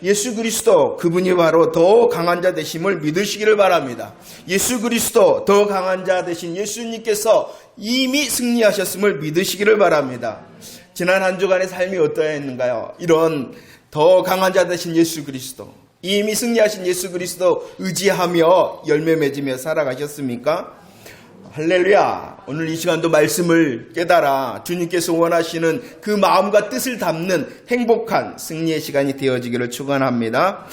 예수 그리스도 그분이 바로 더 강한 자 되심을 믿으시기를 바랍니다. 예수 그리스도 더 강한 자 되신 예수님께서 이미 승리하셨음을 믿으시기를 바랍니다. 지난 한 주간의 삶이 어떠했는가요? 이런 더 강한 자 되신 예수 그리스도, 이미 승리하신 예수 그리스도 의지하며 열매 맺으며 살아가셨습니까? 할렐루야. 오늘 이 시간도 말씀을 깨달아 주님께서 원하시는 그 마음과 뜻을 담는 행복한 승리의 시간이 되어지기를 축원합니다.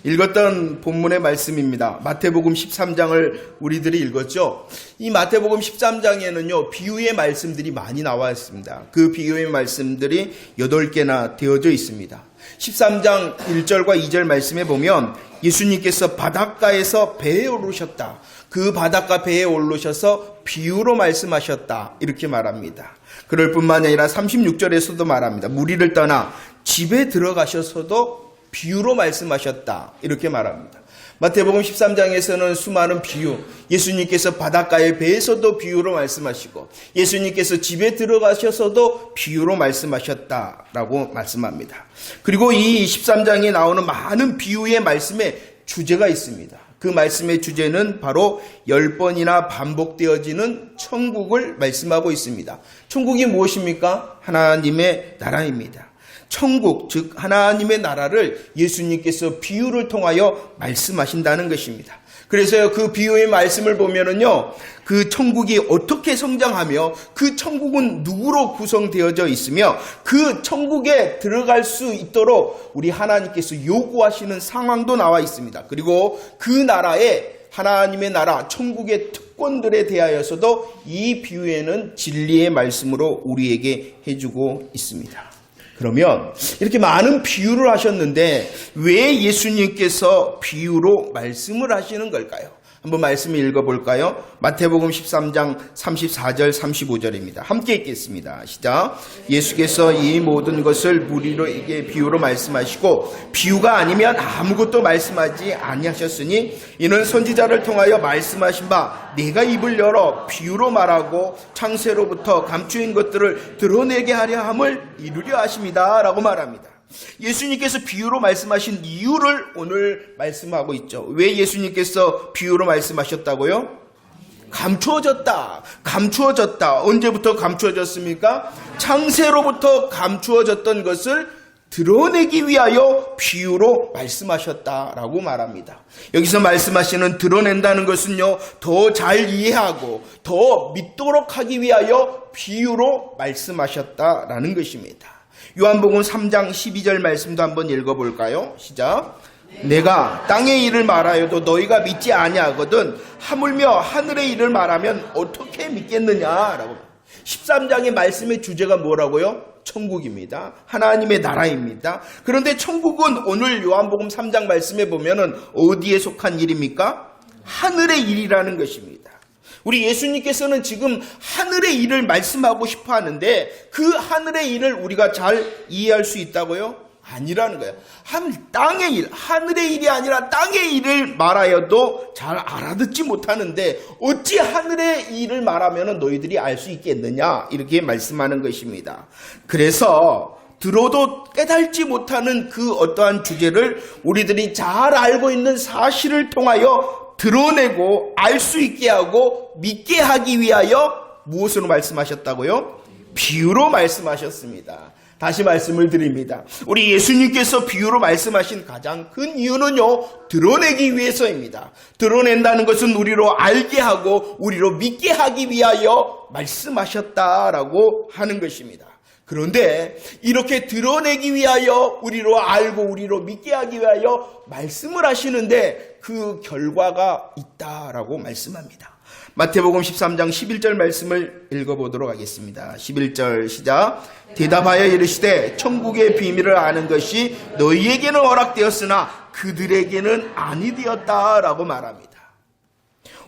읽었던 본문의 말씀입니다. 마태복음 13장을 우리들이 읽었죠. 이 마태복음 13장에는요 비유의 말씀들이 많이 나와 있습니다. 그 비유의 말씀들이 8개나 되어져 있습니다. 13장 1절과 2절 말씀에 보면 예수님께서 바닷가에서 배에 오르셨다. 그 바닷가 배에 오르셔서 비유로 말씀하셨다. 이렇게 말합니다. 그럴 뿐만 아니라 36절에서도 말합니다. 무리를 떠나 집에 들어가셔서도 비유로 말씀하셨다. 이렇게 말합니다. 마태복음 13장에서는 수많은 비유, 예수님께서 바닷가의 배에서도 비유로 말씀하시고 예수님께서 집에 들어가셔서도 비유로 말씀하셨다라고 말씀합니다. 그리고 이 13장에 나오는 많은 비유의 말씀에 주제가 있습니다. 그 말씀의 주제는 바로 10번이나 반복되어지는 천국을 말씀하고 있습니다. 천국이 무엇입니까? 하나님의 나라입니다. 천국, 즉 하나님의 나라를 예수님께서 비유를 통하여 말씀하신다는 것입니다. 그래서 그 비유의 말씀을 보면은요, 그 천국이 어떻게 성장하며 그 천국은 누구로 구성되어져 있으며 그 천국에 들어갈 수 있도록 우리 하나님께서 요구하시는 상황도 나와 있습니다. 그리고 그 나라에 하나님의 나라, 천국의 특권들에 대하여서도 이 비유에는 진리의 말씀으로 우리에게 해주고 있습니다. 그러면 이렇게 많은 비유를 하셨는데 왜 예수님께서 비유로 말씀을 하시는 걸까요? 한번 말씀을 읽어볼까요? 마태복음 13장 34절 35절입니다. 함께 읽겠습니다. 시작. 예수께서 이 모든 것을 무리에게 비유로 말씀하시고 비유가 아니면 아무것도 말씀하지 아니하셨으니 이는 선지자를 통하여 말씀하신 바 내가 입을 열어 비유로 말하고 창세로부터 감추인 것들을 드러내게 하려 함을 이루려 하십니다. 라고 말합니다. 예수님께서 비유로 말씀하신 이유를 오늘 말씀하고 있죠. 왜 예수님께서 비유로 말씀하셨다고요? 감추어졌다. 감추어졌다. 언제부터 감추어졌습니까? 창세로부터 감추어졌던 것을 드러내기 위하여 비유로 말씀하셨다라고 말합니다. 여기서 말씀하시는 드러낸다는 것은요, 더 잘 이해하고 더 믿도록 하기 위하여 비유로 말씀하셨다라는 것입니다. 요한복음 3장 12절 말씀도 한번 읽어볼까요? 시작. 내가 땅의 일을 말하여도 너희가 믿지 아니하거든 하물며 하늘의 일을 말하면 어떻게 믿겠느냐라고. 13장의 말씀의 주제가 뭐라고요? 천국입니다. 하나님의 나라입니다. 그런데 천국은 오늘 요한복음 3장 말씀에 보면은 어디에 속한 일입니까? 하늘의 일이라는 것입니다. 우리 예수님께서는 지금 하늘의 일을 말씀하고 싶어 하는데 그 하늘의 일을 우리가 잘 이해할 수 있다고요? 아니라는 거예요. 땅의 일, 하늘의 일이 아니라 땅의 일을 말하여도 잘 알아듣지 못하는데 어찌 하늘의 일을 말하면 너희들이 알 수 있겠느냐 이렇게 말씀하는 것입니다. 그래서 들어도 깨달지 못하는 그 어떠한 주제를 우리들이 잘 알고 있는 사실을 통하여 드러내고 알 수 있게 하고 믿게 하기 위하여 무엇으로 말씀하셨다고요? 비유로 말씀하셨습니다. 다시 말씀을 드립니다. 우리 예수님께서 비유로 말씀하신 가장 큰 이유는요, 드러내기 위해서입니다. 드러낸다는 것은 우리로 알게 하고 우리로 믿게 하기 위하여 말씀하셨다라고 하는 것입니다. 그런데 이렇게 드러내기 위하여 우리로 알고 우리로 믿게 하기 위하여 말씀을 하시는데 그 결과가 있다라고 말씀합니다. 마태복음 13장 11절 말씀을 읽어보도록 하겠습니다. 11절 시작. 대답하여 이르시되 천국의 비밀을 아는 것이 너희에게는 허락되었으나 그들에게는 아니 되었다라고 말합니다.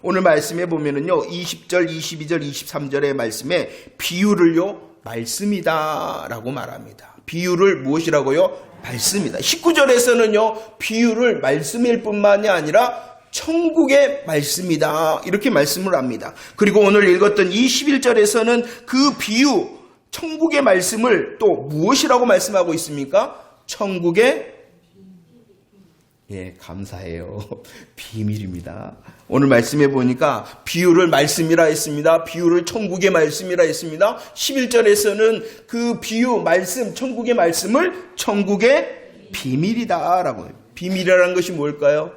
오늘 말씀에 보면은요 20절, 22절, 23절의 말씀에 비유를요 말씀이다 라고 말합니다. 비유를 무엇이라고요? 말씀이다. 19절에서는요 비유를 말씀일 뿐만이 아니라 천국의 말씀이다 이렇게 말씀을 합니다. 그리고 오늘 읽었던 21절에서는 그 비유 천국의 말씀을 또 무엇이라고 말씀하고 있습니까? 천국의 예, 감사해요. 비밀입니다. 오늘 말씀해 보니까 비유를 말씀이라 했습니다. 비유를 천국의 말씀이라 했습니다. 11절에서는 그 비유, 말씀, 천국의 말씀을 천국의 비밀이다라고 해요. 비밀이라는 것이 뭘까요?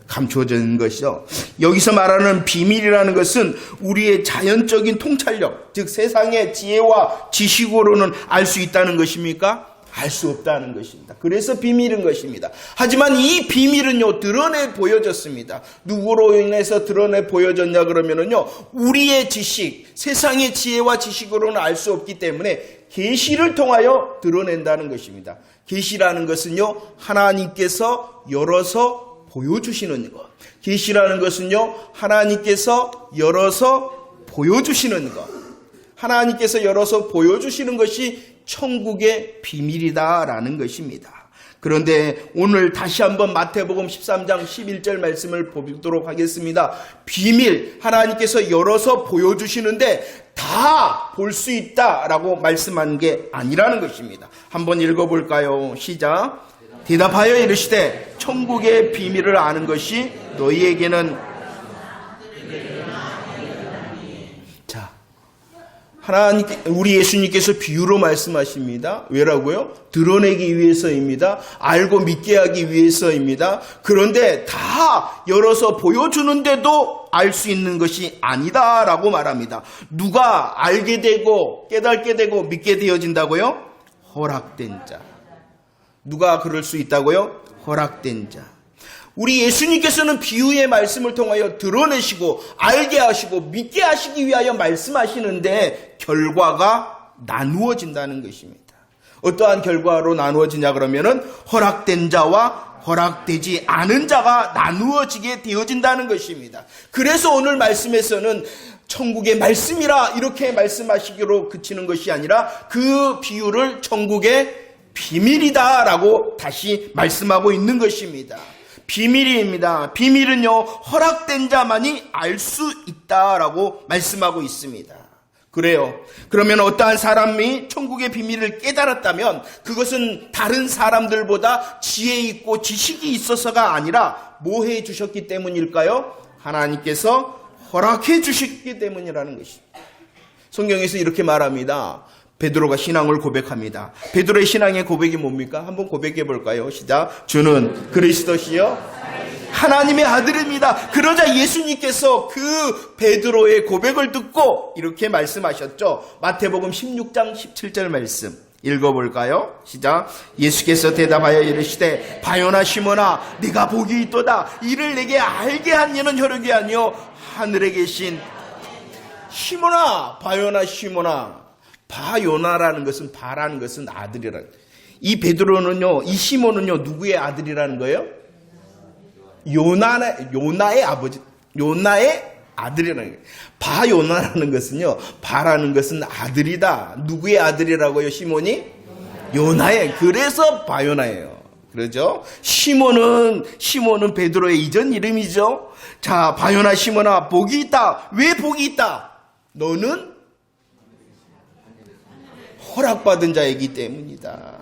감추어진 것이죠. 여기서 말하는 비밀이라는 것은 우리의 자연적인 통찰력, 즉 세상의 지혜와 지식으로는 알 수 있다는 것입니까? 알 수 없다는 것입니다. 그래서 비밀인 것입니다. 하지만 이 비밀은요, 드러내 보여졌습니다. 누구로 인해서 드러내 보여졌냐 그러면은요, 우리의 지식, 세상의 지혜와 지식으로는 알 수 없기 때문에 계시를 통하여 드러낸다는 것입니다. 계시라는 것은요, 하나님께서 열어서 보여주시는 것. 계시라는 것은요, 하나님께서 열어서 보여주시는 것. 하나님께서 열어서 보여주시는 것이 천국의 비밀이다라는 것입니다. 그런데 오늘 다시 한번 마태복음 13장 11절 말씀을 보도록 하겠습니다. 비밀, 하나님께서 열어서 보여주시는데 다 볼 수 있다라고 말씀한 게 아니라는 것입니다. 한번 읽어볼까요? 시작. 대답하여 이르시되 천국의 비밀을 아는 것이 너희에게는, 자, 하나님, 우리 예수님께서 비유로 말씀하십니다. 왜라고요? 드러내기 위해서입니다. 알고 믿게 하기 위해서입니다. 그런데 다 열어서 보여주는데도 알 수 있는 것이 아니다라고 말합니다. 누가 알게 되고 깨닫게 되고 믿게 되어진다고요? 허락된 자. 누가 그럴 수 있다고요? 허락된 자. 우리 예수님께서는 비유의 말씀을 통하여 드러내시고 알게 하시고 믿게 하시기 위하여 말씀하시는데 결과가 나누어진다는 것입니다. 어떠한 결과로 나누어지냐 그러면은 허락된 자와 허락되지 않은 자가 나누어지게 되어진다는 것입니다. 그래서 오늘 말씀에서는 천국의 말씀이라 이렇게 말씀하시기로 그치는 것이 아니라 그 비유를 천국의 비밀이다라고 다시 말씀하고 있는 것입니다. 비밀입니다. 비밀은요, 허락된 자만이 알 수 있다라고 말씀하고 있습니다. 그래요. 그러면 어떠한 사람이 천국의 비밀을 깨달았다면 그것은 다른 사람들보다 지혜 있고 지식이 있어서가 아니라 뭐 해 주셨기 때문일까요? 하나님께서 허락해 주셨기 때문이라는 것입니다. 성경에서 이렇게 말합니다. 베드로가 신앙을 고백합니다. 베드로의 신앙의 고백이 뭡니까? 한번 고백해 볼까요? 시작. 주는 그리스도시요 하나님의 아들입니다. 그러자 예수님께서 그 베드로의 고백을 듣고 이렇게 말씀하셨죠. 마태복음 16장 17절 말씀 읽어볼까요? 시작. 예수께서 대답하여 이르시되 바요나 시몬아 네가 복이 있도다. 이를 내게 알게 한 이는 혈육이 아니요 하늘에 계신 시몬아. 바요나 시몬아. 바요나라는 것은, 바라는 것은 아들이라는 거예요. 이 베드로는요, 이 시몬은요, 누구의 아들이라는 거예요? 요나의 아버지, 요나의 아들이라는 거예요. 바요나라는 것은요, 바라는 것은 아들이다. 누구의 아들이라고요, 시몬이? 요나의, 그래서 바요나예요. 그러죠? 시몬은 베드로의 이전 이름이죠. 자, 바요나 시몬아, 복이 있다. 왜 복이 있다? 너는 허락받은 자이기 때문이다.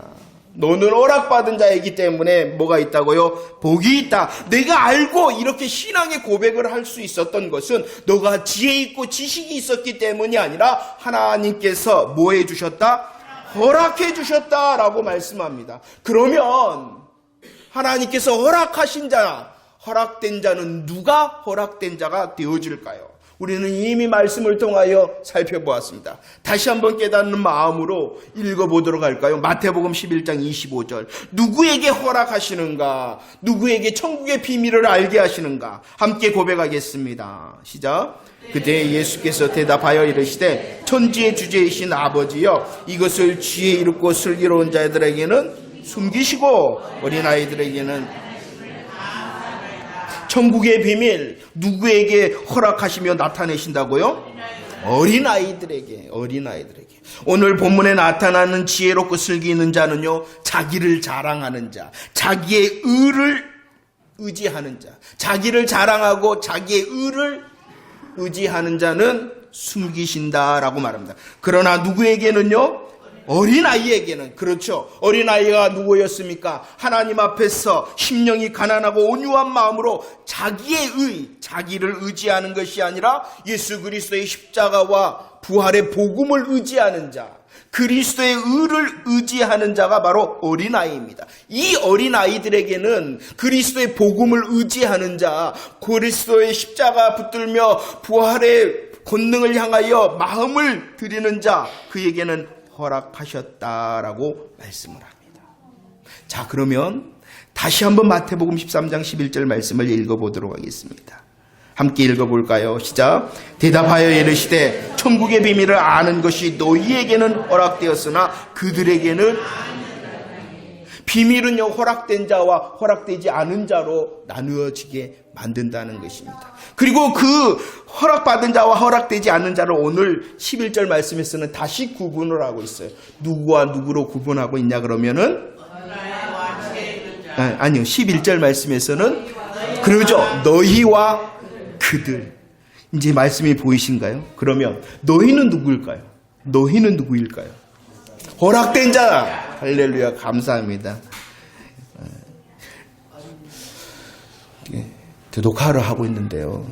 너는 허락받은 자이기 때문에 뭐가 있다고요? 복이 있다. 내가 알고 이렇게 신앙의 고백을 할 수 있었던 것은 너가 지혜 있고 지식이 있었기 때문이 아니라 하나님께서 뭐 해주셨다? 허락해 주셨다라고 말씀합니다. 그러면 하나님께서 허락하신 자, 허락된 자는 누가 허락된 자가 되어질까요? 우리는 이미 말씀을 통하여 살펴보았습니다. 다시 한번 깨닫는 마음으로 읽어보도록 할까요? 마태복음 11장 25절. 누구에게 허락하시는가? 누구에게 천국의 비밀을 알게 하시는가? 함께 고백하겠습니다. 시작. 그때 예수께서 대답하여 이르시되 천지의 주제이신 아버지여 이것을 지혜 이롭고 슬기로운 자들에게는 숨기시고 어린아이들에게는 천국의 비밀 누구에게 허락하시며 나타내신다고요? 어린아이들에게. 오늘 본문에 나타나는 지혜롭고 슬기 있는 자는요, 자기를 자랑하는 자, 자기의 의를 의지하는 자, 자기를 자랑하고 자기의 의를 의지하는 자는 숨기신다라고 말합니다. 그러나 누구에게는요? 어린아이에게는, 그렇죠. 어린아이가 누구였습니까? 하나님 앞에서 심령이 가난하고 온유한 마음으로 자기를 의지하는 것이 아니라 예수 그리스도의 십자가와 부활의 복음을 의지하는 자, 그리스도의 의를 의지하는 자가 바로 어린아이입니다. 이 어린아이들에게는 그리스도의 복음을 의지하는 자, 그리스도의 십자가 붙들며 부활의 권능을 향하여 마음을 드리는 자, 그에게는 허락하셨다라고 말씀을 합니다. 자, 그러면 다시 한번 마태복음 13장 11절 말씀을 읽어보도록 하겠습니다. 함께 읽어볼까요? 시작. 대답하여 이르시되 천국의 비밀을 아는 것이 너희에게는 허락되었으나 그들에게는 비밀은요, 허락된 자와 허락되지 않은 자로 나누어지게 만든다는 것입니다. 그리고 그 허락받은 자와 허락되지 않는 자를 오늘 11절 말씀에서는 다시 구분을 하고 있어요. 누구와 누구로 구분하고 있냐 그러면은, 아니요, 11절 말씀에서는, 그러죠, 너희와 그들. 이제 말씀이 보이신가요? 그러면 너희는 누구일까요? 너희는 누구일까요? 허락된 자. 할렐루야, 감사합니다. 녹화를 하고 있는데요,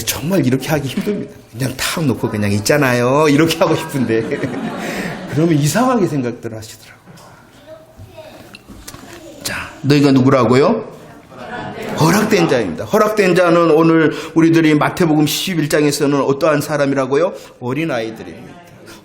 정말 이렇게 하기 힘듭니다. 그냥 탁 놓고 그냥 있잖아요, 이렇게 하고 싶은데 그러면 이상하게 생각들 하시더라고요. 자, 너희가 누구라고요? 허락된 자입니다. 허락된 자는 오늘 우리들이 마태복음 11장에서는 어떠한 사람이라고요? 어린아이들입니다.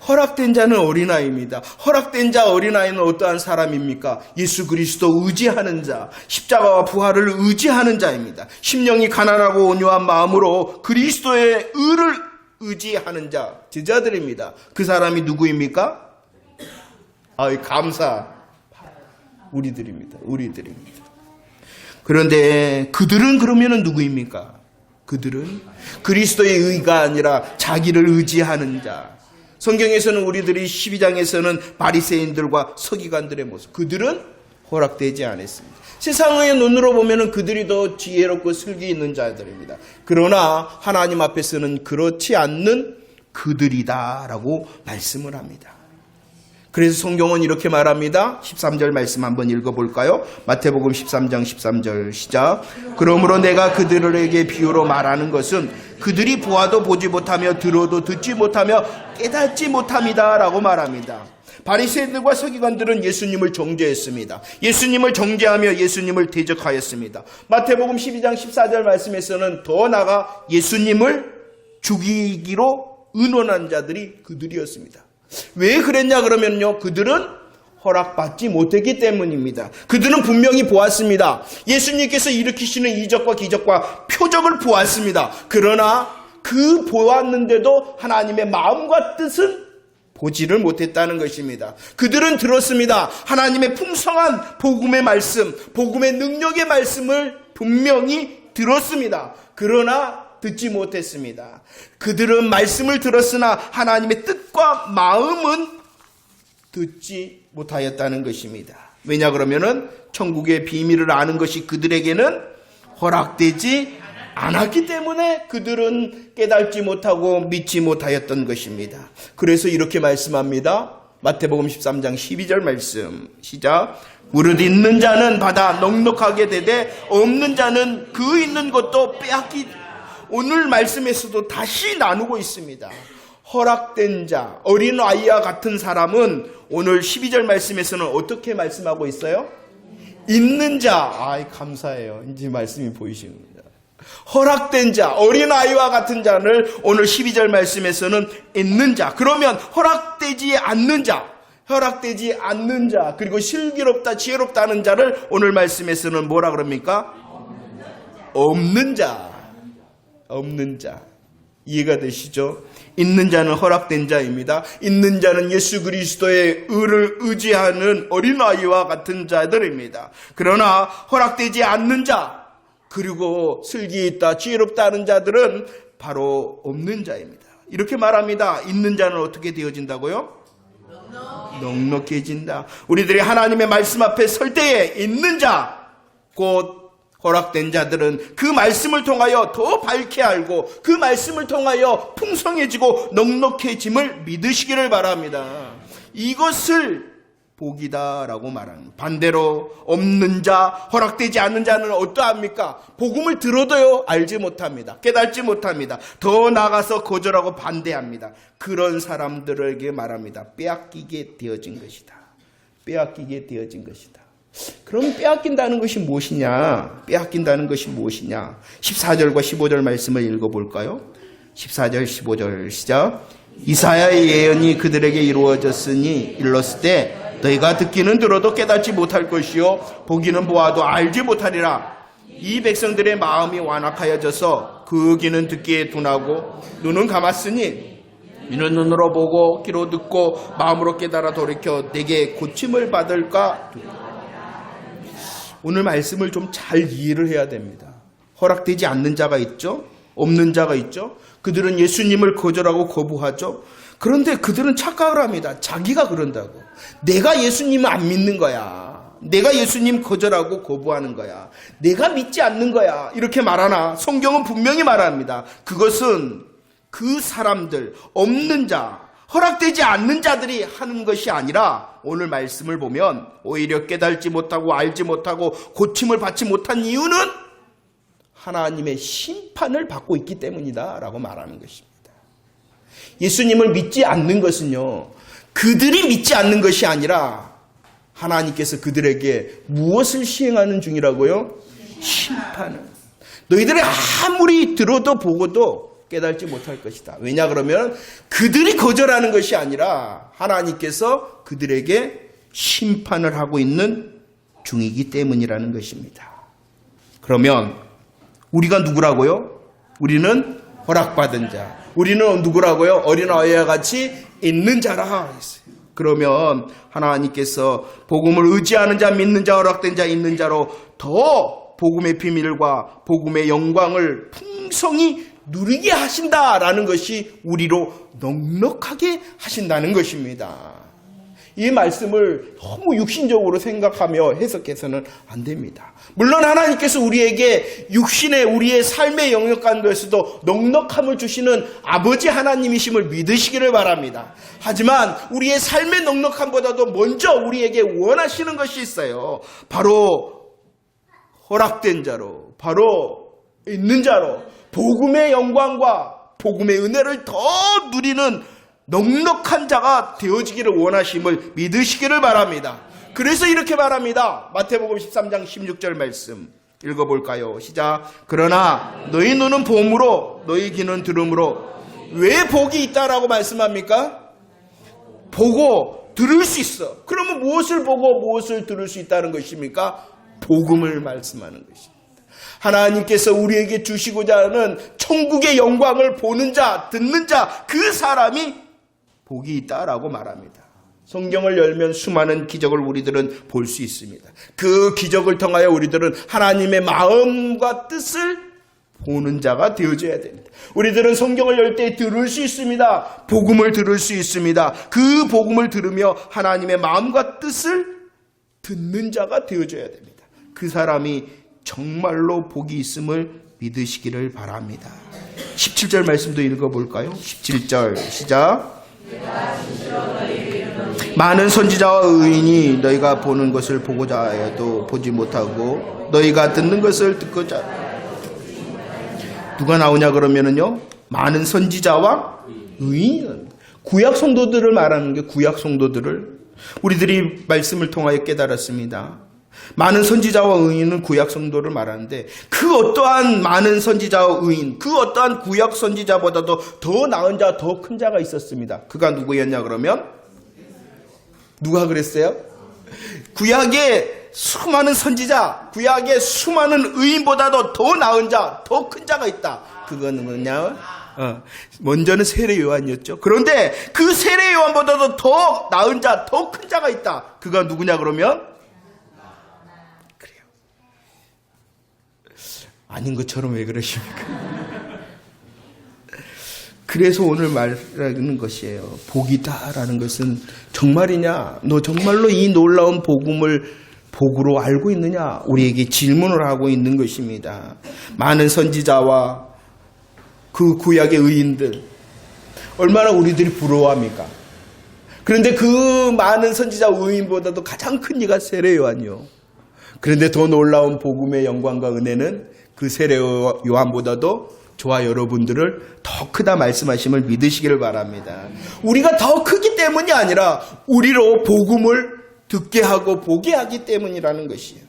허락된 자는 어린아이입니다. 허락된 자, 어린아이는 어떠한 사람입니까? 예수 그리스도 의지하는 자, 십자가와 부활을 의지하는 자입니다. 심령이 가난하고 온유한 마음으로 그리스도의 의를 의지하는 자, 제자들입니다. 그 사람이 누구입니까? 감사. 우리들입니다. 그런데 그들은 그러면은 누구입니까? 그들은 그리스도의 의가 아니라 자기를 의지하는 자. 성경에서는 우리들이 12장에서는 바리새인들과 서기관들의 모습, 그들은 허락되지 않았습니다. 세상의 눈으로 보면은 그들이 더 지혜롭고 슬기 있는 자들입니다. 그러나 하나님 앞에서는 그렇지 않는 그들이다라고 말씀을 합니다. 그래서 성경은 이렇게 말합니다. 13절 말씀 한번 읽어볼까요? 마태복음 13장 13절 시작. 그러므로 내가 그들에게 비유로 말하는 것은 그들이 보아도 보지 못하며 들어도 듣지 못하며 깨닫지 못함이다 라고 말합니다. 바리새인들과 서기관들은 예수님을 정죄했습니다. 예수님을 정죄하며 예수님을 대적하였습니다. 마태복음 12장 14절 말씀에서는 더 나아가 예수님을 죽이기로 의논한 자들이 그들이었습니다. 왜 그랬냐 그러면요, 그들은 허락받지 못했기 때문입니다. 그들은 분명히 보았습니다. 예수님께서 일으키시는 이적과 기적과 표적을 보았습니다. 그러나 그 보았는데도 하나님의 마음과 뜻은 보지를 못했다는 것입니다. 그들은 들었습니다. 하나님의 풍성한 복음의 말씀, 복음의 능력의 말씀을 분명히 들었습니다. 그러나 듣지 못했습니다. 그들은 말씀을 들었으나 하나님의 뜻과 마음은 듣지 못하였다는 것입니다. 왜냐 그러면은 천국의 비밀을 아는 것이 그들에게는 허락되지 않았기 때문에 그들은 깨닫지 못하고 믿지 못하였던 것입니다. 그래서 이렇게 말씀합니다. 마태복음 13장 12절 말씀 시작. 무릇 있는 자는 받아 넉넉하게 되되 없는 자는 그 있는 것도 빼앗기. 오늘 말씀에서도 다시 나누고 있습니다. 허락된 자, 어린아이와 같은 사람은 오늘 12절 말씀에서는 어떻게 말씀하고 있어요? 있는 자. 감사해요. 이제 말씀이 보이십니다. 허락된 자, 어린아이와 같은 자를 오늘 12절 말씀에서는 있는 자. 그러면 허락되지 않는 자, 그리고 슬기롭다, 지혜롭다는 자를 오늘 말씀에서는 뭐라 그럽니까? 없는 자. 이해가 되시죠? 있는 자는 허락된 자입니다. 있는 자는 예수 그리스도의 의를 의지하는 어린아이와 같은 자들입니다. 그러나 허락되지 않는 자, 그리고 슬기 있다, 지혜롭다 하는 자들은 바로 없는 자입니다. 이렇게 말합니다. 있는 자는 어떻게 되어진다고요? 넉넉해진다. 우리들이 하나님의 말씀 앞에 설 때에 있는 자, 곧 허락된 자들은 그 말씀을 통하여 더 밝게 알고 그 말씀을 통하여 풍성해지고 넉넉해짐을 믿으시기를 바랍니다. 이것을 복이다라고 말합니다. 반대로 없는 자, 허락되지 않는 자는 어떠합니까? 복음을 들어도요 알지 못합니다. 깨닫지 못합니다. 더 나아가서 거절하고 반대합니다. 그런 사람들에게 말합니다. 빼앗기게 되어진 것이다. 빼앗기게 되어진 것이다. 그럼 빼앗긴다는 것이 무엇이냐? 빼앗긴다는 것이 무엇이냐? 14절과 15절 말씀을 읽어볼까요? 14절 15절 시작. 이사야의 예언이 그들에게 이루어졌으니 일렀을 때 너희가 듣기는 들어도 깨닫지 못할 것이요 보기는 보아도 알지 못하리라. 이 백성들의 마음이 완악하여져서 그 귀는 듣기에 둔하고 눈은 감았으니 이는 눈으로 보고 귀로 듣고 마음으로 깨달아 돌이켜 내게 고침을 받을까? 오늘 말씀을 좀 잘 이해를 해야 됩니다. 허락되지 않는 자가 있죠. 없는 자가 있죠. 그들은 예수님을 거절하고 거부하죠. 그런데 그들은 착각을 합니다. 자기가 그런다고. 내가 예수님을 안 믿는 거야. 내가 예수님 거절하고 거부하는 거야. 내가 믿지 않는 거야. 이렇게 말하나 성경은 분명히 말합니다. 그것은 그 사람들, 없는 자, 허락되지 않는 자들이 하는 것이 아니라 오늘 말씀을 보면 오히려 깨달지 못하고 알지 못하고 고침을 받지 못한 이유는 하나님의 심판을 받고 있기 때문이다 라고 말하는 것입니다. 예수님을 믿지 않는 것은요, 그들이 믿지 않는 것이 아니라 하나님께서 그들에게 무엇을 시행하는 중이라고요? 심판을. 너희들이 아무리 들어도 보고도 깨달지 못할 것이다. 왜냐 그러면 그들이 거절하는 것이 아니라 하나님께서 그들에게 심판을 하고 있는 중이기 때문이라는 것입니다. 그러면 우리가 누구라고요? 우리는 허락받은 자. 우리는 누구라고요? 어린아이와 같이 있는 자라 했어요. 그러면 하나님께서 복음을 의지하는 자, 믿는 자, 허락된 자, 있는 자로 더 복음의 비밀과 복음의 영광을 풍성히 누리게 하신다라는 것이 우리로 넉넉하게 하신다는 것입니다. 이 말씀을 너무 육신적으로 생각하며 해석해서는 안 됩니다. 물론 하나님께서 우리에게 육신의 우리의 삶의 영역 가운데서도 넉넉함을 주시는 아버지 하나님이심을 믿으시기를 바랍니다. 하지만 우리의 삶의 넉넉함보다도 먼저 우리에게 원하시는 것이 있어요. 바로 허락된 자로, 바로 있는 자로 복음의 영광과 복음의 은혜를 더 누리는 넉넉한 자가 되어지기를 원하심을 믿으시기를 바랍니다. 그래서 이렇게 말합니다. 마태복음 13장 16절 말씀 읽어볼까요? 시작. 그러나 너희 눈은 봄으로 너희 귀는 들음으로. 왜 복이 있다라고 말씀합니까? 보고 들을 수 있어. 그러면 무엇을 보고 무엇을 들을 수 있다는 것입니까? 복음을 말씀하는 것입니다. 하나님께서 우리에게 주시고자 하는 천국의 영광을 보는 자, 듣는 자, 그 사람이 복이 있다라고 말합니다. 성경을 열면 수많은 기적을 우리들은 볼 수 있습니다. 그 기적을 통하여 우리들은 하나님의 마음과 뜻을 보는 자가 되어져야 됩니다. 우리들은 성경을 열 때 들을 수 있습니다. 복음을 들을 수 있습니다. 그 복음을 들으며 하나님의 마음과 뜻을 듣는 자가 되어져야 됩니다. 그 사람이 정말로 복이 있음을 믿으시기를 바랍니다. 17절 말씀도 읽어볼까요? 17절 시작. 많은 선지자와 의인이 너희가 보는 것을 보고자 하여도 보지 못하고 너희가 듣는 것을 듣고자. 누가 나오냐 그러면은요, 많은 선지자와 의인. 구약 성도들을 말하는 게 구약 성도들을 우리들이 말씀을 통하여 깨달았습니다. 많은 선지자와 의인은 구약 성도를 말하는데 그 어떠한 많은 선지자와 의인, 그 어떠한 구약 선지자보다도 더 나은 자, 더 큰 자가 있었습니다. 그가 누구였냐 그러면? 누가 그랬어요? 구약의 수많은 선지자, 구약의 수많은 의인보다도 더 나은 자, 더 큰 자가 있다. 그건 뭐냐? 먼저는 세례 요한이었죠. 그런데 그 세례 요한보다도 더 나은 자, 더 큰 자가 있다. 그가 누구냐 그러면? 아닌 것처럼 왜 그러십니까? 그래서 오늘 말하는 것이에요. 복이다라는 것은 정말이냐? 너 정말로 이 놀라운 복음을 복으로 알고 있느냐? 우리에게 질문을 하고 있는 것입니다. 많은 선지자와 그 구약의 의인들 얼마나 우리들이 부러워합니까? 그런데 그 많은 선지자 의인보다도 가장 큰 이가 세례 요한이요. 그런데 더 놀라운 복음의 영광과 은혜는 그 세례 요한보다도 저와 여러분들을 더 크다 말씀하심을 믿으시기를 바랍니다. 우리가 더 크기 때문이 아니라 우리로 복음을 듣게 하고 보게 하기 때문이라는 것이에요.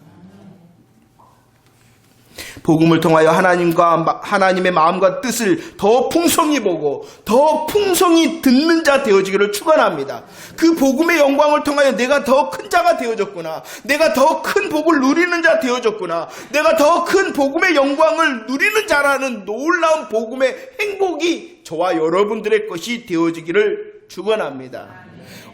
복음을 통하여 하나님의 마음과 뜻을 더 풍성히 보고 더 풍성히 듣는 자 되어지기를 축원합니다. 그 복음의 영광을 통하여 내가 더 큰 자가 되어졌구나. 내가 더 큰 복을 누리는 자 되어졌구나. 내가 더 큰 복음의 영광을 누리는 자라는 놀라운 복음의 행복이 저와 여러분들의 것이 되어지기를 축원합니다.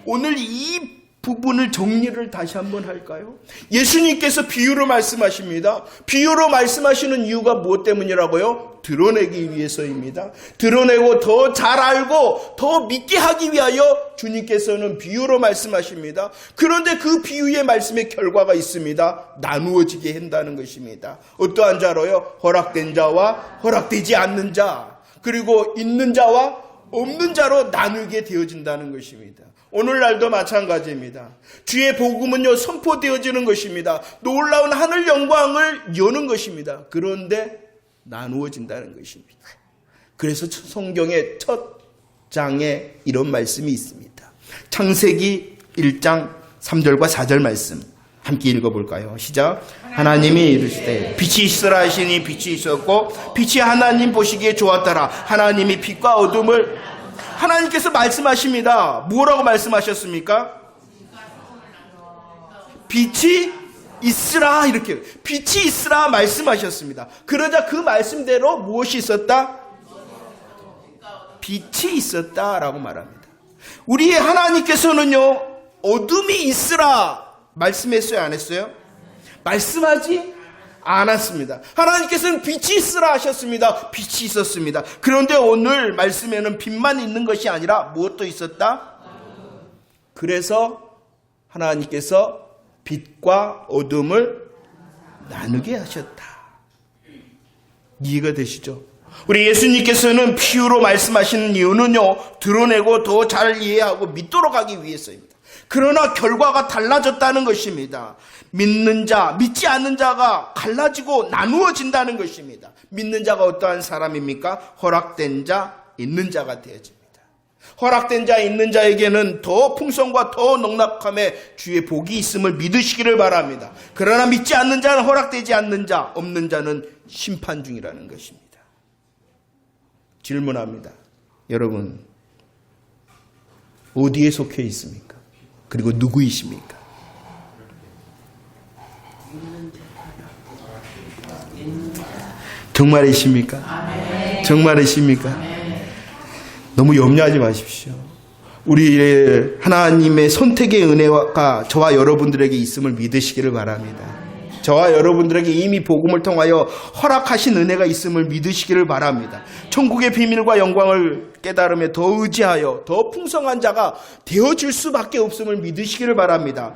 오늘 이 부분을 정리를 다시 한번 할까요? 예수님께서 비유로 말씀하십니다. 비유로 말씀하시는 이유가 무엇 때문이라고요? 드러내기 위해서입니다. 드러내고 더 잘 알고 더 믿게 하기 위하여 주님께서는 비유로 말씀하십니다. 그런데 그 비유의 말씀의 결과가 있습니다. 나누어지게 한다는 것입니다. 어떠한 자로요? 허락된 자와 허락되지 않는 자, 그리고 있는 자와 없는 자로 나누게 되어진다는 것입니다. 오늘날도 마찬가지입니다. 주의 복음은요, 선포되어지는 것입니다. 놀라운 하늘 영광을 여는 것입니다. 그런데 나누어진다는 것입니다. 그래서 성경의 첫 장에 이런 말씀이 있습니다. 창세기 1장 3절과 4절 말씀 함께 읽어볼까요? 시작. 하나님이 이르시되 빛이 있으라 하시니 빛이 있었고 빛이 하나님 보시기에 좋았더라. 하나님이 빛과 어둠을 하나님께서 말씀하십니다. 뭐라고 말씀하셨습니까? 빛이 있으라, 이렇게 빛이 있으라 말씀하셨습니다. 그러자 그 말씀대로 무엇이 있었다? 빛이 있었다라고 말합니다. 우리 하나님께서는요, 어둠이 있으라 말씀했어요, 안 했어요? 말씀하지 않았습니다. 하나님께서는 빛이 있으라 하셨습니다. 빛이 있었습니다. 그런데 오늘 말씀에는 빛만 있는 것이 아니라 무엇도 있었다? 그래서 하나님께서 빛과 어둠을 나누게 하셨다. 이해가 되시죠? 우리 예수님께서는 비유로 말씀하시는 이유는요, 드러내고 더 잘 이해하고 믿도록 하기 위해서입니다. 그러나 결과가 달라졌다는 것입니다. 믿는 자, 믿지 않는 자가 갈라지고 나누어진다는 것입니다. 믿는 자가 어떠한 사람입니까? 허락된 자, 있는 자가 되어집니다. 허락된 자, 있는 자에게는 더 풍성과 더 농락함에 주의 복이 있음을 믿으시기를 바랍니다. 그러나 믿지 않는 자는 허락되지 않는 자, 없는 자는 심판 중이라는 것입니다. 질문합니다. 여러분, 어디에 속해 있습니까? 그리고 누구이십니까? 정말이십니까? 정말이십니까? 너무 염려하지 마십시오. 우리의 하나님의 선택의 은혜가 저와 여러분들에게 있음을 믿으시기를 바랍니다. 저와 여러분들에게 이미 복음을 통하여 허락하신 은혜가 있음을 믿으시기를 바랍니다. 천국의 비밀과 영광을 깨달음에 더 의지하여 더 풍성한 자가 되어질 수밖에 없음을 믿으시기를 바랍니다.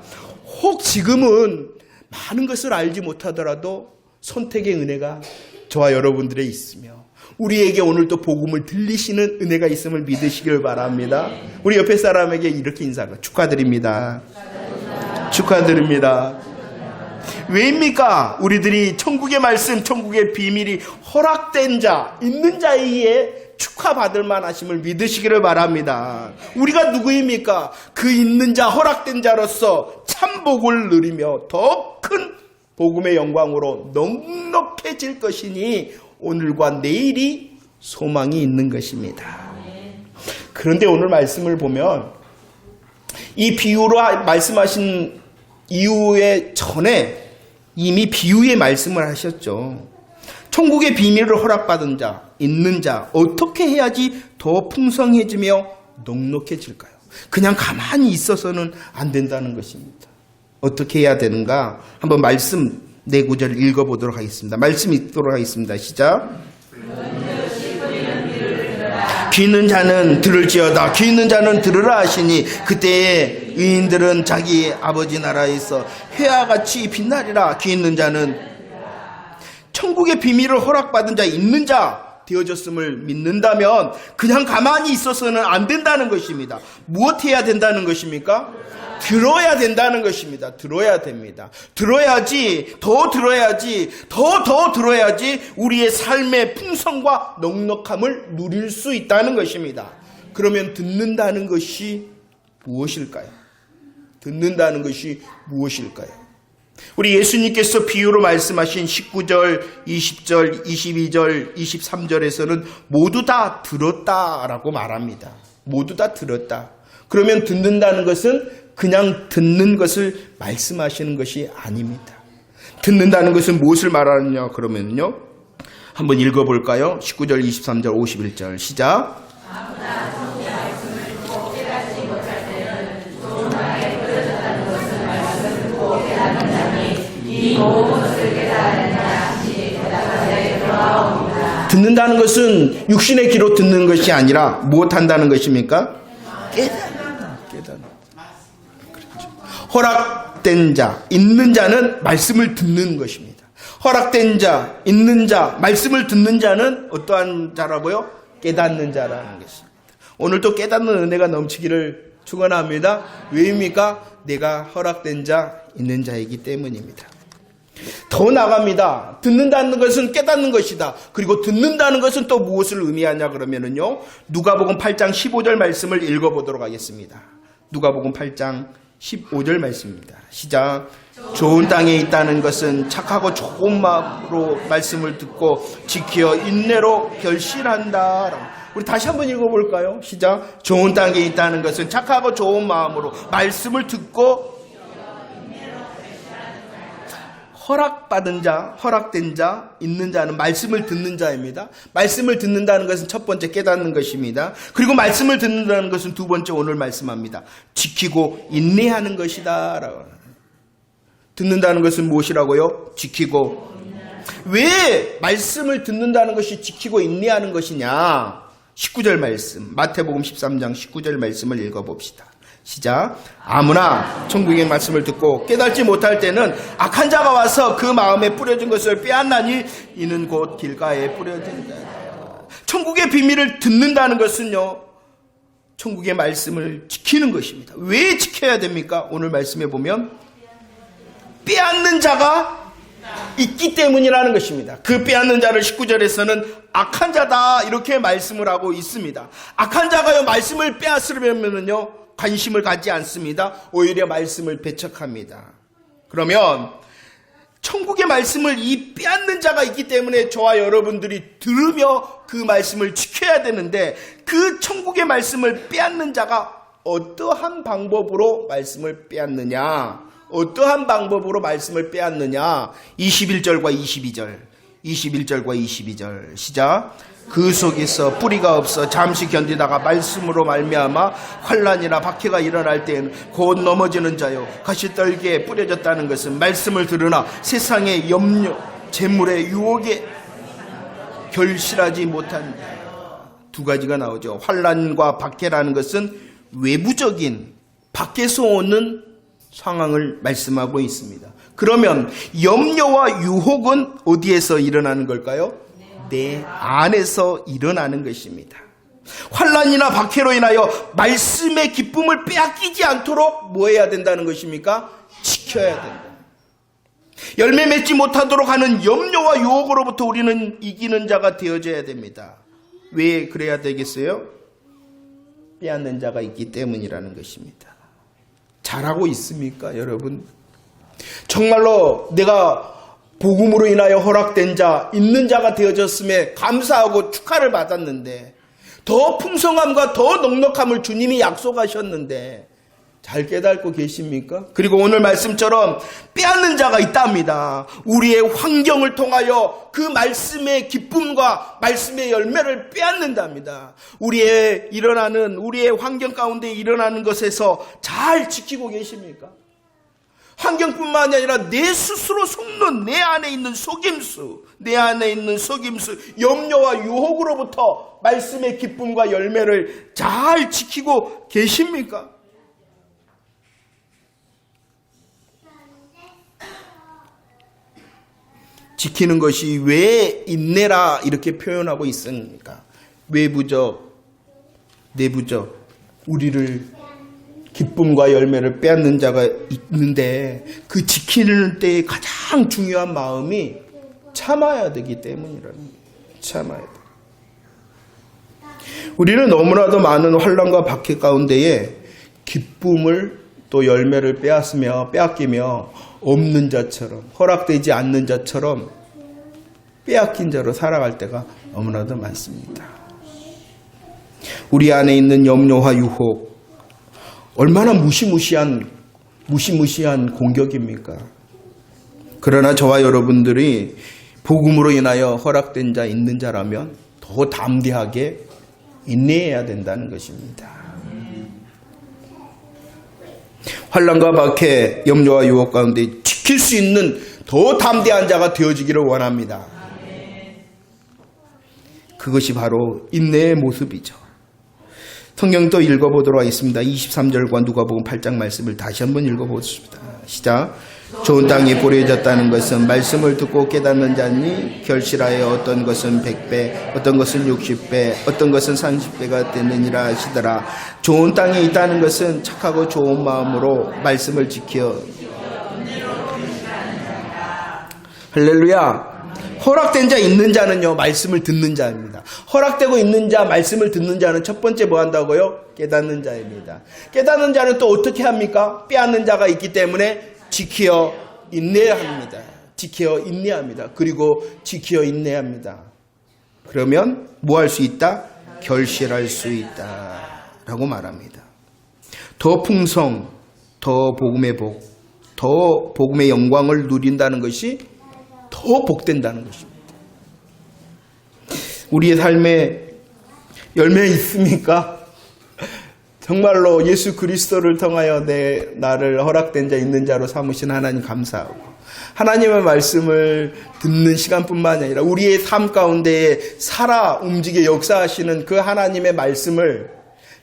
혹 지금은 많은 것을 알지 못하더라도 선택의 은혜가 저와 여러분들에 있으며 우리에게 오늘도 복음을 들리시는 은혜가 있음을 믿으시길 바랍니다. 우리 옆에 사람에게 이렇게 인사하고 축하드립니다. 축하드립니다. 왜입니까? 우리들이 천국의 말씀, 천국의 비밀이 허락된 자, 있는 자에 의해 축하받을 만하심을 믿으시기를 바랍니다. 우리가 누구입니까? 그 있는 자, 허락된 자로서 참 복을 누리며 더 큰 복음의 영광으로 넉넉해질 것이니 오늘과 내일이 소망이 있는 것입니다. 그런데 오늘 말씀을 보면 이 비유로 말씀하신 이후에 전에 이미 비유의 말씀을 하셨죠. 천국의 비밀을 허락받은 자, 있는 자, 어떻게 해야지 더 풍성해지며 넉넉해질까요? 그냥 가만히 있어서는 안 된다는 것입니다. 어떻게 해야 되는가? 한번 말씀 4구절 읽어보도록 하겠습니다. 말씀 읽도록 하겠습니다. 시작. 귀 있는 자는 들을지어다. 귀 있는 자는 들으라 하시니 그때에 의인들은 자기 아버지 나라에서 해와 같이 빛나리라. 귀 있는 자는 천국의 비밀을 허락받은 자, 있는 자, 되어졌음을 믿는다면 그냥 가만히 있어서는 안 된다는 것입니다. 무엇 해야 된다는 것입니까? 들어야 된다는 것입니다. 들어야 됩니다. 들어야지, 더 들어야지 우리의 삶의 풍성과 넉넉함을 누릴 수 있다는 것입니다. 그러면 듣는다는 것이 무엇일까요? 듣는다는 것이 무엇일까요? 우리 예수님께서 비유로 말씀하신 19절, 20절, 22절, 23절에서는 모두 다 들었다라고 말합니다. 모두 다 들었다. 그러면 듣는다는 것은 그냥 듣는 것을 말씀하시는 것이 아닙니다. 듣는다는 것은 무엇을 말하느냐 그러면요. 한번 읽어볼까요? 19절, 23절, 51절 시작. 듣는다는 것은 육신의 귀로 듣는 것이 아니라 무엇한다는 것입니까? 깨닫는다. 그렇죠. 허락된 자, 있는 자는 말씀을 듣는 것입니다. 허락된 자, 있는 자, 말씀을 듣는 자는 어떠한 자라고요? 깨닫는 자라는 것입니다. 오늘도 깨닫는 은혜가 넘치기를 축원합니다. 왜입니까? 내가 허락된 자, 있는 자이기 때문입니다. 더 나갑니다. 듣는다는 것은 깨닫는 것이다. 그리고 듣는다는 것은 또 무엇을 의미하냐 그러면은요. 누가복음 8장 15절 말씀을 읽어보도록 하겠습니다. 누가복음 8장 15절 말씀입니다. 시작. 좋은 땅에 있다는 것은 착하고 좋은 마음으로 말씀을 듣고 지켜 인내로 결실한다. 우리 다시 한번 읽어볼까요? 시작. 좋은 땅에 있다는 것은 착하고 좋은 마음으로 말씀을 듣고 허락받은 자, 허락된 자, 있는 자는 말씀을 듣는 자입니다. 말씀을 듣는다는 것은 첫 번째 깨닫는 것입니다. 그리고 말씀을 듣는다는 것은 두 번째 오늘 말씀합니다. 지키고 인내하는 것이다. 듣는다는 것은 무엇이라고요? 지키고. 왜 말씀을 듣는다는 것이 지키고 인내하는 것이냐? 19절 말씀, 마태복음 13장 19절 말씀을 읽어봅시다. 시작. 아무나 천국의 말씀을 듣고 깨닫지 못할 때는 악한 자가 와서 그 마음에 뿌려진 것을 빼앗나니 이는 곧 길가에 뿌려진다. 천국의 비밀을 듣는다는 것은요, 천국의 말씀을 지키는 것입니다. 왜 지켜야 됩니까? 오늘 말씀에 보면 빼앗는 자가 있기 때문이라는 것입니다. 그 빼앗는 자를 19절에서는 악한 자다 이렇게 말씀을 하고 있습니다. 악한 자가요 말씀을 빼앗으려면요 관심을 갖지 않습니다. 오히려 말씀을 배척합니다. 그러면 천국의 말씀을 이 빼앗는 자가 있기 때문에 저와 여러분들이 들으며 그 말씀을 지켜야 되는데 그 천국의 말씀을 빼앗는 자가 어떠한 방법으로 말씀을 빼앗느냐? 어떠한 방법으로 말씀을 빼앗느냐? 21절과 22절 시작. 그 속에서 뿌리가 없어 잠시 견디다가 말씀으로 말미암아 환난이나 박해가 일어날 때에는 곧 넘어지는 자요 가시떨기에 뿌려졌다는 것은 말씀을 들으나 세상의 염려, 재물의 유혹에 결실하지 못한 두 가지가 나오죠. 환난과 박해라는 것은 외부적인 밖에서 오는 상황을 말씀하고 있습니다. 그러면 염려와 유혹은 어디에서 일어나는 걸까요? 내 안에서 일어나는 것입니다. 환난이나 박해로 인하여 말씀의 기쁨을 빼앗기지 않도록 뭐 해야 된다는 것입니까? 지켜야 된다. 열매 맺지 못하도록 하는 염려와 유혹으로부터 우리는 이기는 자가 되어져야 됩니다. 왜 그래야 되겠어요? 빼앗는 자가 있기 때문이라는 것입니다. 잘하고 있습니까, 여러분? 정말로 내가 복음으로 인하여 허락된 자, 있는 자가 되어졌음에 감사하고 축하를 받았는데 더 풍성함과 더 넉넉함을 주님이 약속하셨는데 잘 깨닫고 계십니까? 그리고 오늘 말씀처럼 빼앗는 자가 있답니다. 우리의 환경을 통하여 그 말씀의 기쁨과 말씀의 열매를 빼앗는답니다. 우리의 환경 가운데 일어나는 것에서 잘 지키고 계십니까? 환경뿐만 아니라 내 스스로 속는 내 안에 있는 속임수, 염려와 유혹으로부터 말씀의 기쁨과 열매를 잘 지키고 계십니까? 지키는 것이 왜 인내라 이렇게 표현하고 있습니까? 외부적, 내부적 우리를 기쁨과 열매를 빼앗는 자가 있는데 그 지키는 때에 가장 중요한 마음이 참아야 되기 때문이라는 거예요. 참아야 돼. 우리는 너무나도 많은 환난과 박해 가운데에 기쁨을 또 열매를 빼앗기며 없는 자처럼 허락되지 않는 자처럼 빼앗긴 자로 살아갈 때가 너무나도 많습니다. 우리 안에 있는 염려와 유혹 얼마나 무시무시한 공격입니까? 그러나 저와 여러분들이 복음으로 인하여 허락된 자 있는 자라면 더 담대하게 인내해야 된다는 것입니다. 환난과 박해, 염려와 유혹 가운데 지킬 수 있는 더 담대한 자가 되어지기를 원합니다. 그것이 바로 인내의 모습이죠. 성경 또 읽어보도록 하겠습니다. 23절과 누가복음 8장 말씀을 다시 한번 읽어보겠습니다. 시작. 좋은 땅이 버려졌다는 것은 말씀을 듣고 깨닫는 자니 결실하여 어떤 것은 100배, 어떤 것은 60배, 어떤 것은 30배가 되느니라 하시더라. 좋은 땅에 있다는 것은 착하고 좋은 마음으로 말씀을 지켜. 할렐루야. 허락된 자 있는 자는요, 말씀을 듣는 자입니다. 허락되고 있는 자, 말씀을 듣는 자는 첫 번째 뭐 한다고요? 깨닫는 자입니다. 깨닫는 자는 또 어떻게 합니까? 빼앗는 자가 있기 때문에 지키어 인내합니다. 지키어 인내합니다. 그리고 지키어 인내합니다. 그러면 뭐 할 수 있다? 결실할 수 있다 라고 말합니다. 더 풍성, 더 복음의 복, 더 복음의 영광을 누린다는 것이 더 복된다는 것입니다. 우리의 삶에 열매 있습니까? 정말로 예수 그리스도를 통하여 나를 허락된 자 있는 자로 삼으신 하나님 감사하고 하나님의 말씀을 듣는 시간뿐만 아니라 우리의 삶 가운데에 살아 움직여 역사하시는 그 하나님의 말씀을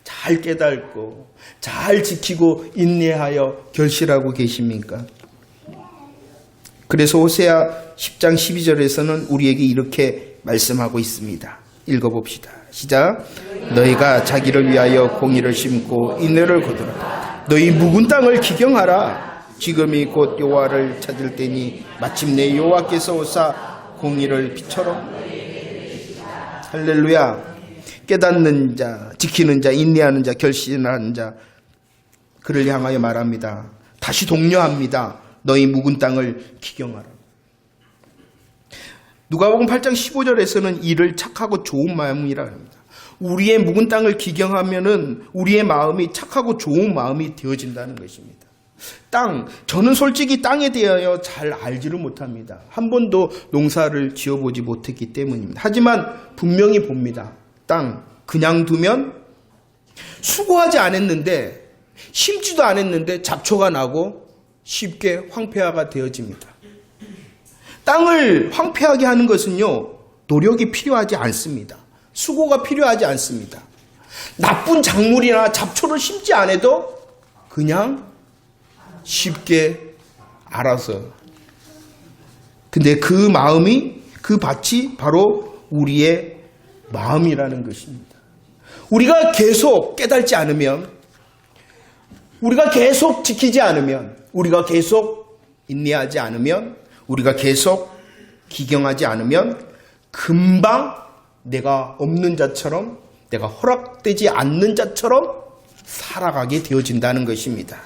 잘 깨닫고 잘 지키고 인내하여 결실하고 계십니까? 그래서 호세아 10장 12절에서는 우리에게 이렇게 말씀하고 있습니다. 읽어봅시다. 시작. 너희가 자기를 위하여 공의를 심고 인내를 거두라. 너희 묵은 땅을 기경하라. 지금이 곧 여호와를 찾을 때니 마침내 여호와께서 오사 공의를 빛처럼. 할렐루야. 깨닫는 자, 지키는 자, 인내하는 자, 결심하는 자, 그를 향하여 말합니다. 다시 독려합니다. 너희 묵은 땅을 기경하라. 누가복음 8장 15절에서는 이를 착하고 좋은 마음이라 합니다. 우리의 묵은 땅을 기경하면은 우리의 마음이 착하고 좋은 마음이 되어진다는 것입니다. 저는 솔직히 땅에 대하여 잘 알지를 못합니다. 한 번도 농사를 지어보지 못했기 때문입니다. 하지만 분명히 봅니다. 그냥 두면 수고하지 않았는데 심지도 않았는데 잡초가 나고 쉽게 황폐화가 되어집니다. 땅을 황폐하게 하는 것은요, 노력이 필요하지 않습니다. 수고가 필요하지 않습니다. 나쁜 작물이나 잡초를 심지 않아도 그냥 쉽게 알아서. 근데 그 마음이, 그 밭이 바로 우리의 마음이라는 것입니다. 우리가 계속 깨닫지 않으면, 우리가 계속 지키지 않으면, 우리가 계속 인내하지 않으면, 우리가 계속 기경하지 않으면 금방 내가 없는 자처럼, 내가 허락되지 않는 자처럼 살아가게 되어진다는 것입니다.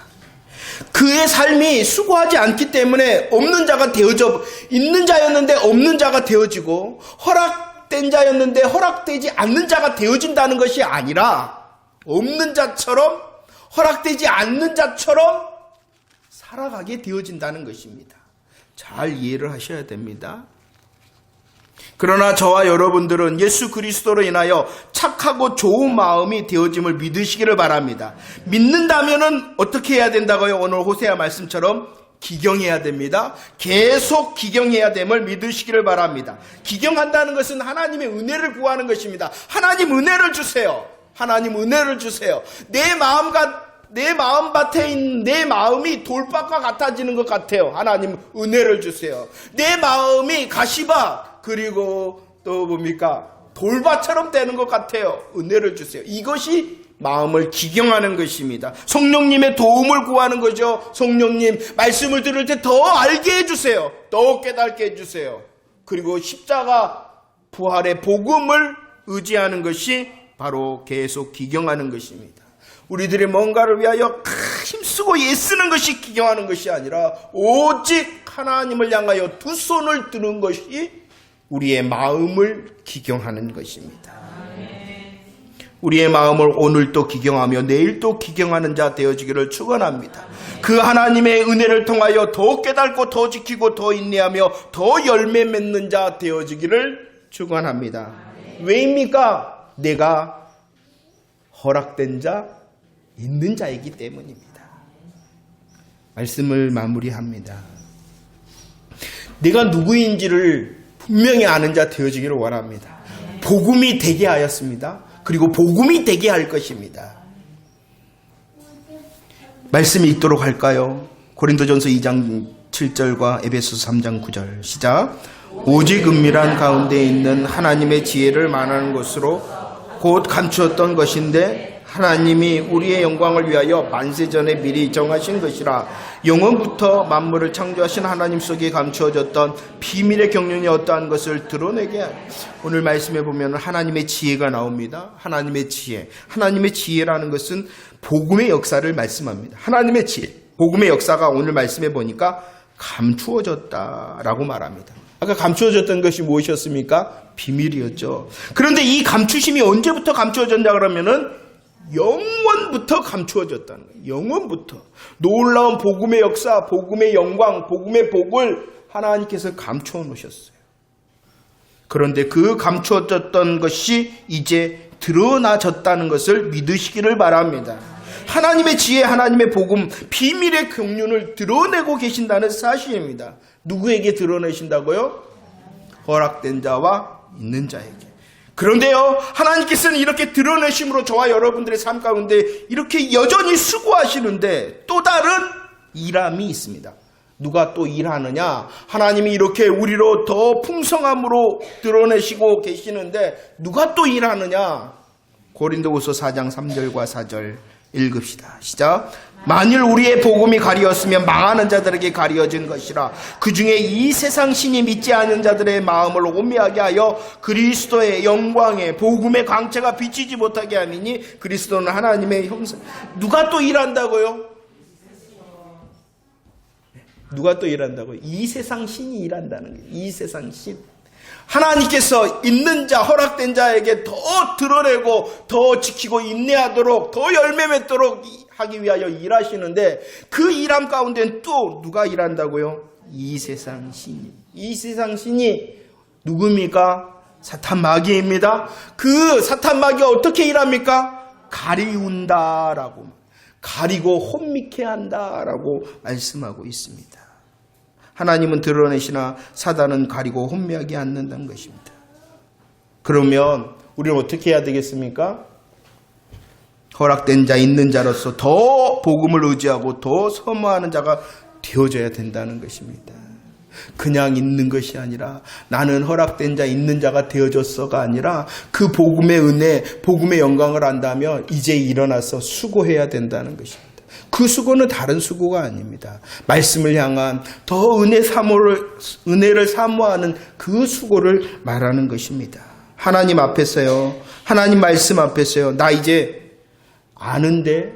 그의 삶이 수고하지 않기 때문에 없는 자가 되어져, 있는 자였는데 없는 자가 되어지고, 허락된 자였는데 허락되지 않는 자가 되어진다는 것이 아니라 없는 자처럼, 허락되지 않는 자처럼 살아가게 되어진다는 것입니다. 잘 이해를 하셔야 됩니다. 그러나 저와 여러분들은 예수 그리스도로 인하여 착하고 좋은 마음이 되어짐을 믿으시기를 바랍니다. 믿는다면은 어떻게 해야 된다고요? 오늘 호세아 말씀처럼 기경해야 됩니다. 계속 기경해야 됨을 믿으시기를 바랍니다. 기경한다는 것은 하나님의 은혜를 구하는 것입니다. 하나님 은혜를 주세요. 하나님 은혜를 주세요. 내 마음과 내 마음밭에 있는 내 마음이 돌밭과 같아지는 것 같아요. 하나님 은혜를 주세요. 내 마음이 가시밭 그리고 또 뭡니까? 돌밭처럼 되는 것 같아요. 은혜를 주세요. 이것이 마음을 기경하는 것입니다. 성령님의 도움을 구하는 거죠. 성령님 말씀을 들을 때 더 알게 해주세요. 더 깨닫게 해주세요. 그리고 십자가 부활의 복음을 의지하는 것이 바로 계속 기경하는 것입니다. 우리들이 뭔가를 위하여 힘쓰고 애쓰는 것이 기경하는 것이 아니라 오직 하나님을 향하여 두 손을 드는 것이 우리의 마음을 기경하는 것입니다. 우리의 마음을 오늘도 기경하며 내일도 기경하는 자 되어지기를 축원합니다. 그 하나님의 은혜를 통하여 더 깨닫고 더 지키고 더 인내하며 더 열매 맺는 자 되어지기를 축원합니다. 왜입니까? 내가 허락된 자, 있는 자이기 때문입니다. 말씀을 마무리합니다. 내가 누구인지를 분명히 아는 자 되어지기를 원합니다. 복음이 되게 하였습니다. 그리고 복음이 되게 할 것입니다. 말씀이 읽도록 할까요? 고린도전서 2장 7절과 에베소서 3장 9절 시작. 오직 은밀한 가운데 있는 하나님의 지혜를 말하는 것으로 곧 감추었던 것인데 하나님이 우리의 영광을 위하여 만세전에 미리 정하신 것이라. 영원부터 만물을 창조하신 하나님 속에 감추어졌던 비밀의 경륜이 어떠한 것을 드러내게 하여. 오늘 말씀해 보면 하나님의 지혜가 나옵니다. 하나님의 지혜. 하나님의 지혜라는 것은 복음의 역사를 말씀합니다. 하나님의 지혜. 복음의 역사가 오늘 말씀해 보니까 감추어졌다라고 말합니다. 아까 감추어졌던 것이 무엇이었습니까? 비밀이었죠. 그런데 이 감추심이 언제부터 감추어졌냐 그러면은 영원부터 감추어졌다는 거예요. 영원부터. 놀라운 복음의 역사, 복음의 영광, 복음의 복을 하나님께서 감추어 놓으셨어요. 그런데 그 감추어졌던 것이 이제 드러나졌다는 것을 믿으시기를 바랍니다. 하나님의 지혜, 하나님의 복음, 비밀의 경륜을 드러내고 계신다는 사실입니다. 누구에게 드러내신다고요? 허락된 자와 있는 자에게. 그런데요, 하나님께서는 이렇게 드러내심으로 저와 여러분들의 삶 가운데 이렇게 여전히 수고하시는데 또 다른 일함이 있습니다. 누가 또 일하느냐? 하나님이 이렇게 우리로 더 풍성함으로 드러내시고 계시는데 누가 또 일하느냐? 고린도후서 4장 3절과 4절 읽읍시다. 시작. 만일 우리의 복음이 가리었으면 망하는 자들에게 가리어진 것이라. 그 중에 이 세상 신이 믿지 않는 자들의 마음을 오미하게 하여 그리스도의 영광의 복음의 광채가 비치지 못하게 하니니 그리스도는 하나님의 형상. 누가 또 일한다고요? 누가 또 일한다고요? 이 세상 신이 일한다는 거예요. 이 세상 신. 하나님께서 있는 자, 허락된 자에게 더 드러내고 더 지키고 인내하도록 더 열매 맺도록 하기 위하여 일하시는데 그 일함 가운데는 또 누가 일한다고요? 이 세상 신이. 이 세상 신이 누굽니까? 사탄 마귀입니다. 그 사탄 마귀가 어떻게 일합니까? 가리운다라고. 가리고 혼미케 한다라고 말씀하고 있습니다. 하나님은 드러내시나 사단은 가리고 혼미하게 않는다는 것입니다. 그러면 우리는 어떻게 해야 되겠습니까? 허락된 자, 있는 자로서 더 복음을 의지하고 더 사모하는 자가 되어져야 된다는 것입니다. 그냥 있는 것이 아니라 나는 허락된 자, 있는 자가 되어졌어가 아니라 그 복음의 은혜, 복음의 영광을 안다면 이제 일어나서 수고해야 된다는 것입니다. 그 수고는 다른 수고가 아닙니다. 말씀을 향한 더 은혜를 사모하는 그 수고를 말하는 것입니다. 하나님 앞에서요, 하나님 말씀 앞에서요, 나 이제 아는데,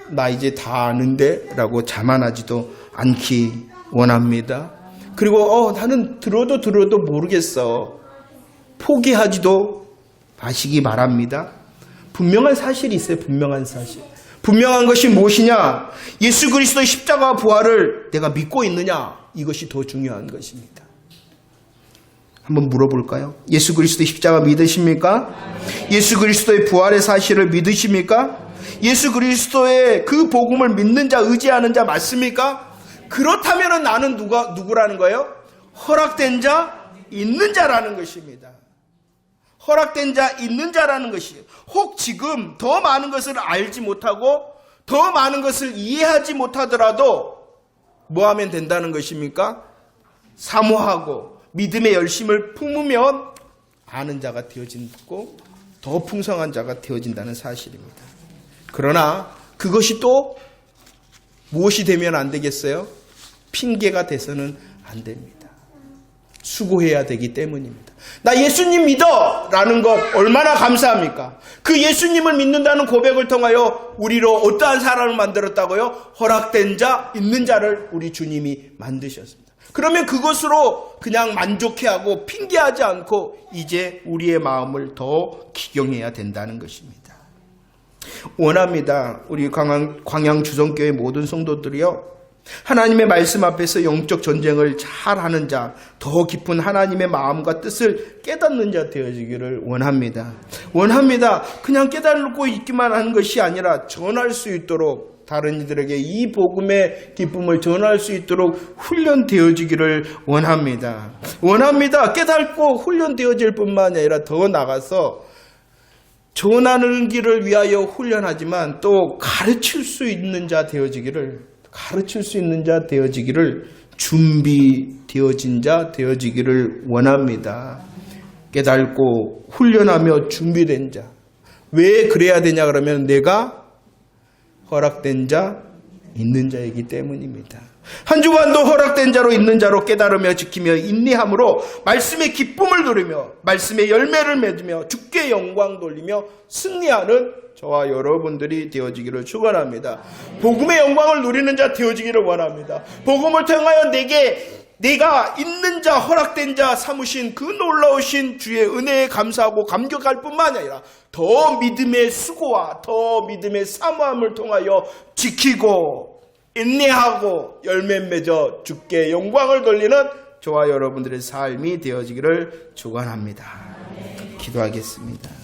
나 이제 다 아는데 라고 자만하지도 않기 원합니다. 그리고 나는 들어도 모르겠어. 포기하지도 마시기 바랍니다. 분명한 사실이 있어요. 분명한 사실. 분명한 것이 무엇이냐? 예수 그리스도의 십자가 부활을 내가 믿고 있느냐? 이것이 더 중요한 것입니다. 한번 물어볼까요? 예수 그리스도의 십자가 믿으십니까? 예수 그리스도의 부활의 사실을 믿으십니까? 예수 그리스도의 그 복음을 믿는 자, 의지하는 자 맞습니까? 그렇다면 나는 누구라는 거예요? 허락된 자, 있는 자라는 것입니다. 허락된 자, 있는 자라는 것이에요. 혹 지금 더 많은 것을 알지 못하고 더 많은 것을 이해하지 못하더라도 뭐 하면 된다는 것입니까? 사모하고 믿음의 열심을 품으면 아는 자가 되어지고 더 풍성한 자가 되어진다는 사실입니다. 그러나 그것이 또 무엇이 되면 안 되겠어요? 핑계가 돼서는 안 됩니다. 수고해야 되기 때문입니다. 나 예수님 믿어! 라는 것 얼마나 감사합니까? 그 예수님을 믿는다는 고백을 통하여 우리로 어떠한 사람을 만들었다고요? 허락된 자, 있는 자를 우리 주님이 만드셨습니다. 그러면 그것으로 그냥 만족해하고 핑계하지 않고 이제 우리의 마음을 더 기경해야 된다는 것입니다. 원합니다. 우리 광양 주성교회 모든 성도들이요. 하나님의 말씀 앞에서 영적 전쟁을 잘하는 자, 더 깊은 하나님의 마음과 뜻을 깨닫는 자 되어지기를 원합니다. 원합니다. 그냥 깨달고 있기만 하는 것이 아니라 전할 수 있도록 다른 이들에게 이 복음의 기쁨을 전할 수 있도록 훈련되어지기를 원합니다. 원합니다. 깨닫고 훈련되어질 뿐만 아니라 더 나가서 전하는 길을 위하여 훈련하지만 또 가르칠 수 있는 자 되어지기를 준비되어진 자 되어지기를 원합니다. 깨닫고 훈련하며 준비된 자. 왜 그래야 되냐 그러면 내가 허락된 자, 있는 자이기 때문입니다. 한 주간도 허락된 자로 있는 자로 깨달으며 지키며 인내함으로 말씀의 기쁨을 누리며 말씀의 열매를 맺으며 주께 영광 돌리며 승리하는 저와 여러분들이 되어지기를 축원합니다. 복음의 영광을 누리는 자 되어지기를 원합니다. 복음을 통하여 내가 있는 자, 허락된 자 삼으신 그 놀라우신 주의 은혜에 감사하고 감격할 뿐만 아니라 더 믿음의 수고와 더 믿음의 사모함을 통하여 지키고 인내하고 열매 맺어 주께 영광을 돌리는 저와 여러분들의 삶이 되어지기를 축원합니다. 기도하겠습니다.